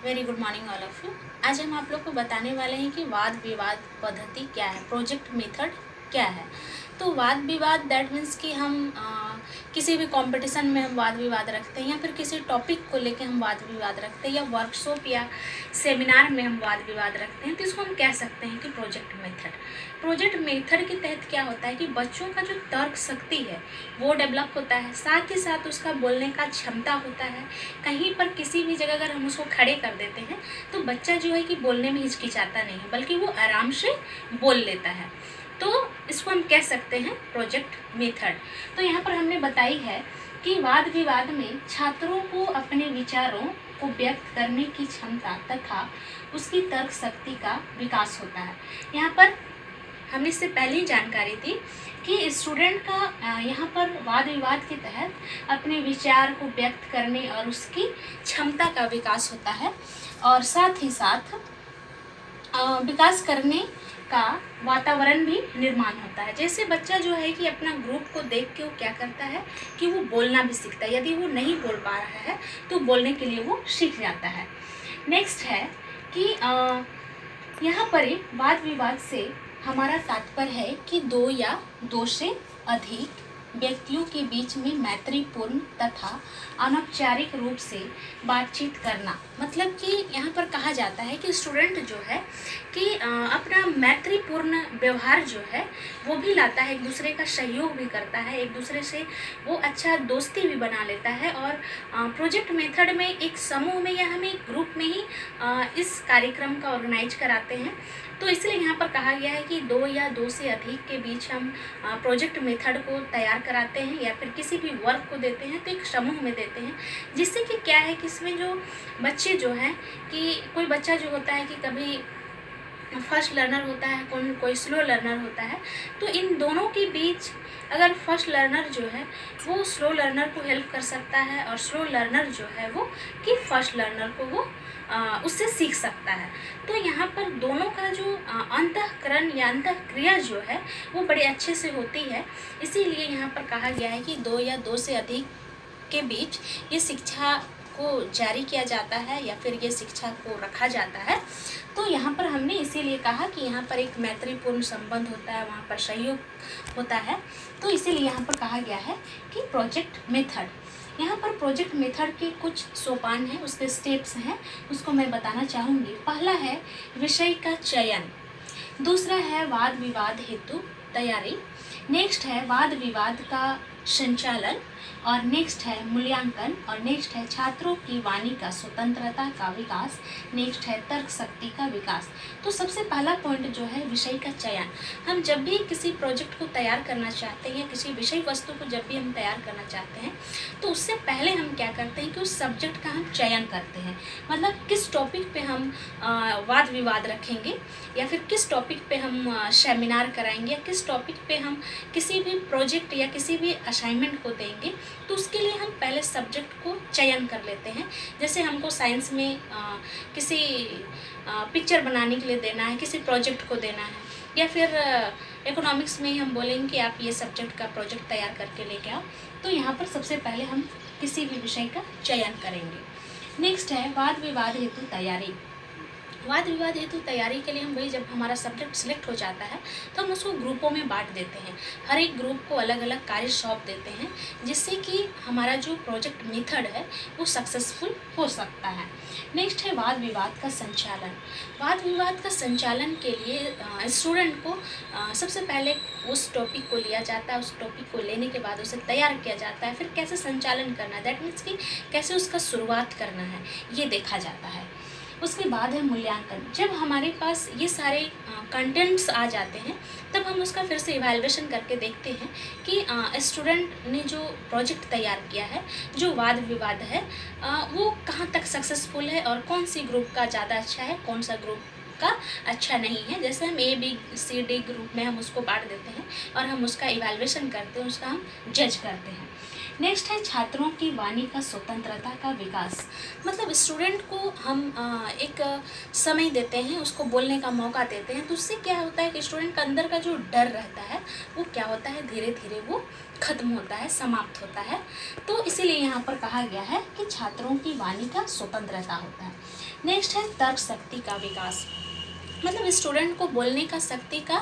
Very good morning all of you. आज हम आप लोग को बताने वाले हैं कि वाद विवाद पद्धति क्या है, प्रोजेक्ट मेथड क्या है। तो वाद विवाद दैट मीन्स कि हम किसी भी कंपटीशन में हम वाद विवाद रखते हैं या फिर किसी टॉपिक को लेके हम वाद विवाद रखते हैं या वर्कशॉप या सेमिनार में हम वाद विवाद रखते हैं, तो इसको हम कह सकते हैं कि प्रोजेक्ट मेथड। प्रोजेक्ट मेथड के तहत क्या होता है कि बच्चों का जो तर्क शक्ति है वो डेवलप होता है, साथ ही साथ उसका बोलने का क्षमता होता है। कहीं पर किसी भी जगह अगर हम उसको खड़े कर देते हैं तो बच्चा जो है कि बोलने में हिचकिचाता नहीं है, बल्कि वो आराम से बोल लेता है। तो इसको हम कह सकते हैं प्रोजेक्ट मेथड। तो यहाँ पर हमने बताई है कि वाद विवाद में छात्रों को अपने विचारों को व्यक्त करने की क्षमता तथा उसकी तर्क शक्ति का विकास होता है। यहाँ पर हमने इससे पहले ही जानकारी दी कि स्टूडेंट का यहाँ पर वाद विवाद के तहत अपने विचार को व्यक्त करने और उसकी क्षमता का विकास होता है, और साथ ही साथ विकास करने का वातावरण भी निर्माण होता है। जैसे बच्चा जो है कि अपना ग्रुप को देख के वो क्या करता है कि वो बोलना भी सीखता है। यदि वो नहीं बोल पा रहा है तो बोलने के लिए वो सीख जाता है। नेक्स्ट है कि यहाँ पर वाद विवाद से हमारा तात्पर्य है कि दो या दो से अधिक व्यक्तियों के बीच में मैत्रीपूर्ण तथा अनौपचारिक रूप से बातचीत करना। मतलब कि यहाँ पर कहा जाता है कि स्टूडेंट जो है कि अपना मैत्रीपूर्ण व्यवहार जो है वो भी लाता है, एक दूसरे का सहयोग भी करता है, एक दूसरे से वो अच्छा दोस्ती भी बना लेता है। और प्रोजेक्ट मेथड में एक समूह में या हम एक ग्रुप में ही इस कार्यक्रम का ऑर्गेनाइज कराते हैं। तो इसलिए यहाँ पर कहा गया है कि दो या दो से अधिक के बीच हम प्रोजेक्ट मेथड को तैयार कराते हैं या फिर किसी भी वर्क को देते हैं तो एक समूह में देते हैं, जिससे कि क्या है कि इसमें जो बच्चे जो हैं कि कोई बच्चा जो होता है कि कभी फर्स्ट लर्नर होता है, कोई स्लो लर्नर होता है। तो इन दोनों के बीच अगर फर्स्ट लर्नर जो है वो स्लो लर्नर को हेल्प कर सकता है और स्लो लर्नर जो है वो कि फर्स्ट लर्नर को वो उससे सीख सकता है। तो यहाँ पर दोनों का जो अंतःकरण या अंतःक्रिया जो है वो बड़े अच्छे से होती है। इसीलिए यहाँ पर कहा गया है कि दो या दो से अधिक के बीच ये शिक्षा को जारी किया जाता है या फिर ये शिक्षा को रखा जाता है। तो यहाँ पर हमने इसीलिए कहा कि यहाँ पर एक मैत्रीपूर्ण संबंध होता है, वहाँ पर सहयोग होता है। तो इसीलिए यहाँ पर कहा गया है कि प्रोजेक्ट मेथड। यहाँ पर प्रोजेक्ट मेथड के कुछ सोपान हैं, उसके स्टेप्स हैं, उसको मैं बताना चाहूँगी। पहला है विषय का चयन, दूसरा है वाद विवाद हेतु तैयारी, नेक्स्ट है वाद विवाद का संचालन, और नेक्स्ट है मूल्यांकन, और नेक्स्ट है छात्रों की वाणी का स्वतंत्रता का विकास, नेक्स्ट है तर्क शक्ति का विकास। तो सबसे पहला पॉइंट जो है विषय का चयन। हम जब भी किसी प्रोजेक्ट को तैयार करना चाहते हैं या किसी विषय वस्तु को जब भी हम तैयार करना चाहते हैं तो उससे पहले हम क्या करते हैं कि उस सब्जेक्ट का हम चयन करते हैं। मतलब किस टॉपिक पे हम वाद विवाद रखेंगे या फिर किस टॉपिक पे हम सेमिनार कराएंगे या किस टॉपिक पे हम किसी भी प्रोजेक्ट या किसी भी असाइनमेंट को देंगे, तो उसके लिए हम पहले सब्जेक्ट को चयन कर लेते हैं। जैसे हमको साइंस में किसी पिक्चर बनाने के लिए देना है, किसी प्रोजेक्ट को देना है, या फिर इकोनॉमिक्स में हम बोलेंगे कि आप ये सब्जेक्ट का प्रोजेक्ट तैयार करके लेके आओ। तो यहाँ पर सबसे पहले हम किसी भी विषय का चयन करेंगे। नेक्स्ट है वाद विवाद हेतु तैयारी। वाद विवाद हेतु तैयारी के लिए हम वही, जब हमारा सब्जेक्ट सिलेक्ट हो जाता है तो हम उसको ग्रुपों में बांट देते हैं। हर एक ग्रुप को अलग अलग कार्य सौंप देते हैं, जिससे कि हमारा जो प्रोजेक्ट मेथड है वो सक्सेसफुल हो सकता है। नेक्स्ट है वाद विवाद का संचालन। वाद विवाद का संचालन के लिए स्टूडेंट को सबसे पहले उस टॉपिक को लिया जाता है, उस टॉपिक को लेने के बाद उसे तैयार किया जाता है, फिर कैसे संचालन करना है, दैट मीन्स कि कैसे उसका शुरुआत करना है, ये देखा जाता है। उसके बाद है मूल्यांकन। जब हमारे पास ये सारे कंटेंट्स आ जाते हैं तब हम उसका फिर से इवैल्यूएशन करके देखते हैं कि स्टूडेंट ने जो प्रोजेक्ट तैयार किया है, जो वाद विवाद है, वो कहाँ तक सक्सेसफुल है और कौन सी ग्रुप का ज़्यादा अच्छा है, कौन सा ग्रुप का अच्छा नहीं है। जैसे हम ABCD ग्रुप में हम उसको बांट देते हैं और हम उसका इवैल्यूएशन करते हैं, उसका हम जज करते हैं। नेक्स्ट है छात्रों की वाणी का स्वतंत्रता का विकास। मतलब स्टूडेंट को हम एक समय देते हैं, उसको बोलने का मौका देते हैं, तो उससे क्या होता है कि स्टूडेंट का अंदर का जो डर रहता है वो क्या होता है, धीरे धीरे वो खत्म होता है, समाप्त होता है। तो इसीलिए यहाँ पर कहा गया है कि छात्रों की वाणी का स्वतंत्रता होता है। नेक्स्ट है तर्क शक्ति का विकास। मतलब स्टूडेंट को बोलने का शक्ति का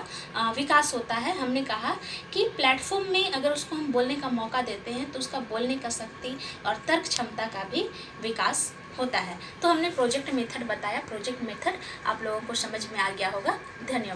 विकास होता है। हमने कहा कि प्लेटफॉर्म में अगर उसको हम बोलने का मौका देते हैं तो उसका बोलने का शक्ति और तर्क क्षमता का भी विकास होता है। तो हमने प्रोजेक्ट मेथड बताया। प्रोजेक्ट मेथड आप लोगों को समझ में आ गया होगा। धन्यवाद।